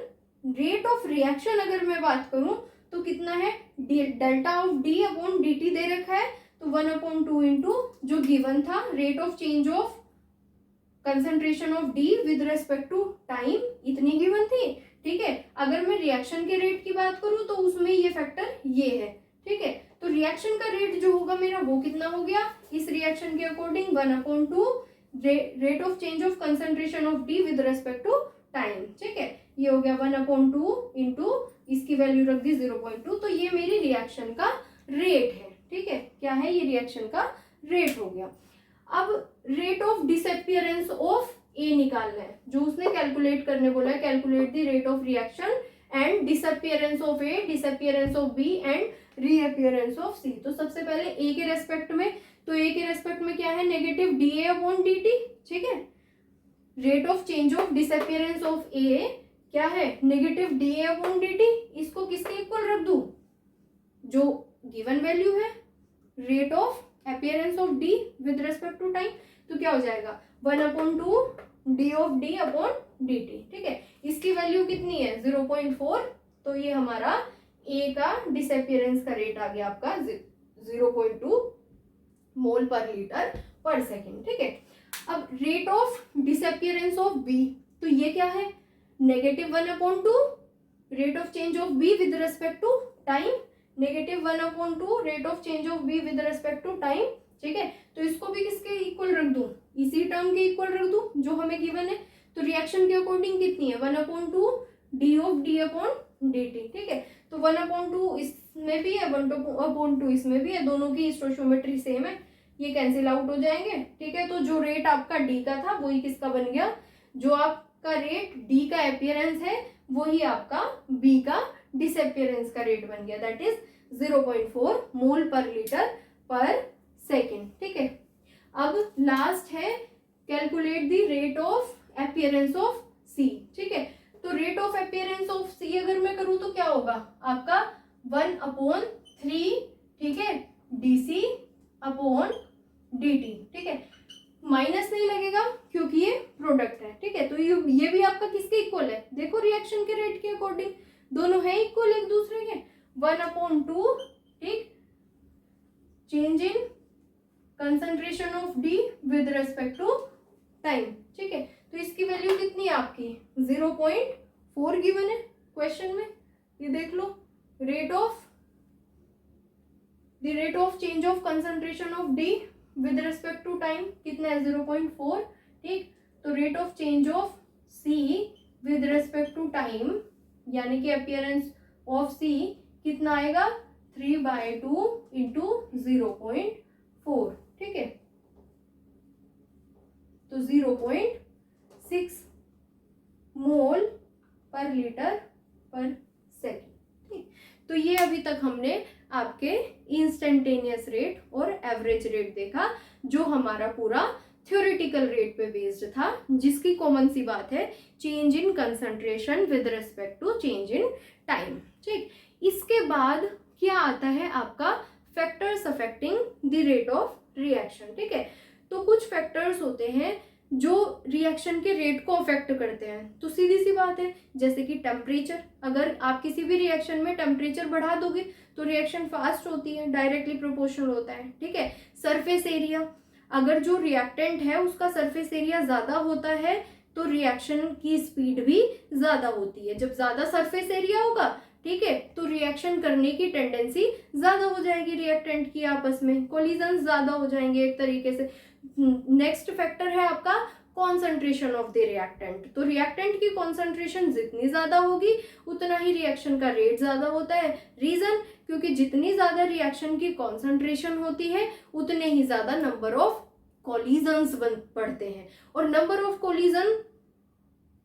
rate of reaction अगर मैं बात करूं तो कितना है, delta of D upon D T दे रखा है, तो 1/2 इंटू जो गिवन था rate of change of concentration of D with respect to time, इतनी गिवन थी। ठीक है, अगर मैं रिएक्शन के रेट की बात करूं तो उसमें ये फैक्टर ये है। ठीक है, तो रिएक्शन का रेट जो होगा मेरा वो कितना हो गया, इस रिएक्शन के according 1/2 rate of change of concentration of D with respect to time. ठीक है, ये हो गया 1/2 इंटू इसकी वैल्यू रख दी 0.2, तो ये मेरी रिएक्शन का रेट है। ठीक है, क्या है, ये रिएक्शन का रेट हो गया। अब rate of disappearance of A निकालना है, जो उसने कैलकुलेट करने बोला है, calculate the rate of reaction and disappearance of A, disappearance of B and reappearance of C. तो सबसे पहले ए के रेस्पेक्ट में, तो ए के रेस्पेक्ट में क्या है, negative D A upon D T. ठीक है, rate of change of disappearance of A क्या है, negative D A upon D T, इसको किसके इक्वल रख दूं, जो गिवन वैल्यू है rate of appearance of D with respect to time, तो क्या हो जाएगा 1/2 D of D upon D T. ठीक है, इसकी वैल्यू कितनी है 0.4, तो ये हमारा ए का डिसअपियरेंस का रेट आ गया आपका 0.2 मोल पर लीटर पर सेकेंड। ठीक है, अब rate of disappearance of B, तो ये क्या है, -1/2 rate of change of B with respect to time, -1/2 rate of change of B with respect to time, ठीक है। तो इसको भी किसके इक्वल रख दूं, इसी टर्म के इक्वल रख दूं जो हमें गिवन है। तो रिएक्शन के अकॉर्डिंग कितनी है, 1/2 D of D upon D T, ठीक है। तो 1/2 इसमें भी है, 1/2 इसमें भी है, दोनों की स्टोइचियोमेट्री सेम है, ये कैंसिल आउट हो जाएंगे, ठीक है। तो जो रेट आपका डी का था वही किसका बन गया, जो आपका रेट डी का अपीयरेंस है वही आपका बी का डिसअपीयरेंस का रेट बन गया, दैट इज 0.4 मोल पर लीटर पर सेकेंड, ठीक है। अब लास्ट है calculate the rate of appearance of C, ठीक है। तो rate of appearance of C अगर मैं करूं तो क्या होगा आपका 1/3, ठीक है, डीसी अपॉन dt, ठीक है। माइनस नहीं लगेगा क्योंकि ये प्रोडक्ट है, ठीक है। तो ये भी आपका किसके इक्वल है, देखो रिएक्शन के रेट के अकॉर्डिंग दोनों है इक्वल एक दूसरे के, 1/2, ठीक, change in concentration of D with respect to time, ठीक है। तो इसकी वैल्यू कितनी है आपकी 0.4 गिवन है क्वेश्चन में, ये देख लो। Rate of change of concentration of D with respect to time कितना है 0.4, ठीक। तो rate of change of C with respect to time यानी कि अपीयरेंस ऑफ सी कितना आएगा 3/2 इंटू 0.4, ठीक है। तो 0.6 मोल पर लीटर पर सेकेंड, ठीक। तो ये अभी तक हमने आपके इंस्टेंटेनियस रेट और एवरेज रेट देखा, जो हमारा पूरा थ्योरेटिकल रेट पे बेस्ड था, जिसकी कॉमन सी बात है change in concentration with respect to change in time, ठीक। इसके बाद क्या आता है आपका factors affecting the rate of reaction, ठीक है। तो कुछ फैक्टर्स होते हैं जो रिएक्शन के रेट को अफेक्ट करते हैं। तो सीधी सी बात है, जैसे कि टेम्परेचर, अगर आप किसी भी रिएक्शन में टेम्परेचर बढ़ा दोगे तो रिएक्शन फास्ट होती है, डायरेक्टली प्रोपोर्शनल होता है, ठीक है। सरफेस एरिया, अगर जो रिएक्टेंट है उसका सरफेस एरिया ज्यादा होता है तो रिएक्शन की स्पीड भी ज्यादा होती है। जब ज्यादा सरफेस एरिया होगा, ठीक है, तो रिएक्शन करने की टेंडेंसी ज्यादा हो जाएगी, रिएक्टेंट की आपस में कोलिजन ज्यादा हो जाएंगे एक तरीके से। नेक्स्ट फैक्टर है आपका कॉन्सेंट्रेशन ऑफ द रिएक्टेंट। तो रिएक्टेंट की कॉन्सेंट्रेशन जितनी ज्यादा होगी उतना ही रिएक्शन का रेट ज्यादा होता है। रीजन, क्योंकि जितनी ज्यादा रिएक्शन की कॉन्सेंट्रेशन होती है उतने ही ज्यादा नंबर ऑफ कोलिजन्स बढ़ते हैं, और नंबर ऑफ कोलिजन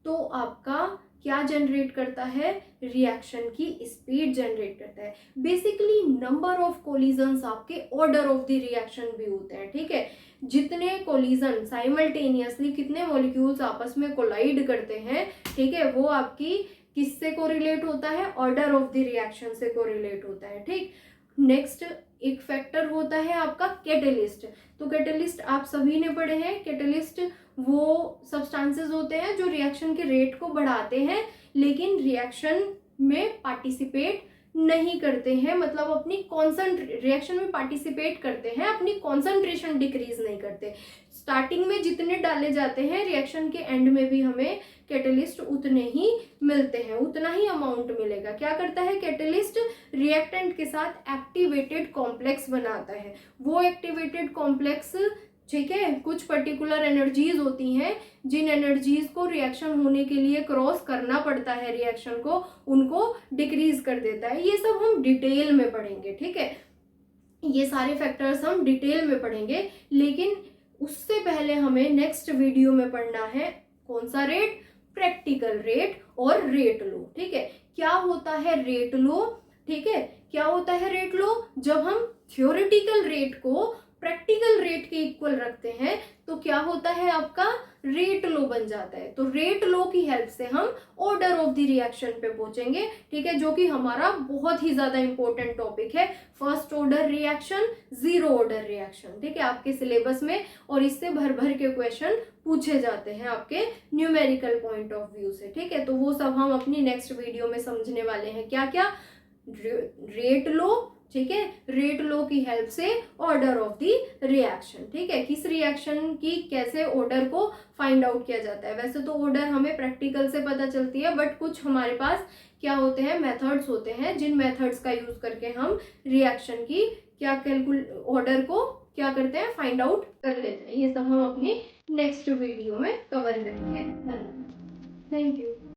तो आपका क्या जनरेट करता है, रिएक्शन की स्पीड जनरेट करता है। बेसिकली नंबर ऑफ कोलिजन्स आपके ऑर्डर ऑफ द रिएक्शन भी होते हैं, ठीक है। जितने कोलिजन साइमल्टेनियसली कितने मॉलिक्यूल्स आपस में कोलाइड करते हैं, ठीक है, वो आपकी किससे कोरिलेट होता है, ऑर्डर ऑफ द रिएक्शन से कोरिलेट होता है, ठीक। नेक्स्ट एक फैक्टर होता है आपका कैटेलिस्ट। तो कैटेलिस्ट आप सभी ने पढ़े हैं, कैटेलिस्ट वो सब्सटेंसेस होते हैं जो रिएक्शन के रेट को बढ़ाते हैं लेकिन रिएक्शन में पार्टिसिपेट नहीं करते हैं, मतलब अपनी रिएक्शन में पार्टिसिपेट करते हैं, अपनी कॉन्सेंट्रेशन डिक्रीज नहीं करते। स्टार्टिंग में जितने डाले जाते हैं रिएक्शन के एंड में भी हमें कैटेलिस्ट उतने ही मिलते हैं, उतना ही अमाउंट मिलेगा। क्या करता है कैटेलिस्ट, रिएक्टेंट के साथ एक्टिवेटेड कॉम्प्लेक्स बनाता है। वो एक्टिवेटेड कॉम्प्लेक्स, ठीक है, कुछ पर्टिकुलर एनर्जीज होती हैं जिन एनर्जीज को रिएक्शन होने के लिए क्रॉस करना पड़ता है रिएक्शन को, उनको डिक्रीज कर देता है। ये सब हम डिटेल में पढ़ेंगे, ठीक है, ये सारे फैक्टर्स हम डिटेल में पढ़ेंगे। लेकिन उससे पहले हमें नेक्स्ट वीडियो में पढ़ना है कौन सा रेट, प्रैक्टिकल रेट और रेट लो, ठीक है। क्या होता है रेट लो, ठीक है, क्या होता है रेट लो, जब हम थ्योरेटिकल रेट को प्रैक्टिकल रेट के इक्वल रखते हैं तो क्या होता है आपका रेट लो बन जाता है। तो रेट लो की हेल्प से हम ऑर्डर ऑफ द रिएक्शन पे पहुंचेंगे, ठीक है, जो कि हमारा बहुत ही ज्यादा इंपॉर्टेंट टॉपिक है, first order reaction, zero order reaction, ठीक है, आपके सिलेबस में। और इससे भर भर के क्वेश्चन पूछे जाते हैं आपके न्यूमेरिकल पॉइंट ऑफ व्यू से, ठीक है। तो वो सब हम अपनी नेक्स्ट वीडियो में समझने वाले हैं, क्या क्या, रेट लो ठीक है, रेट लॉ की हेल्प से ऑर्डर ऑफ द रिएक्शन, ठीक है, किस रिएक्शन की कैसे ऑर्डर को फाइंड आउट किया जाता है। वैसे तो ऑर्डर हमें प्रैक्टिकल से पता चलती है, बट कुछ हमारे पास क्या होते हैं, मेथड्स होते हैं, जिन मेथड्स का यूज करके हम रिएक्शन की क्या ऑर्डर को क्या करते हैं, फाइंड आउट कर लेते हैं। ये सब हम अपनी नेक्स्ट वीडियो में कवर करेंगे। Thank you.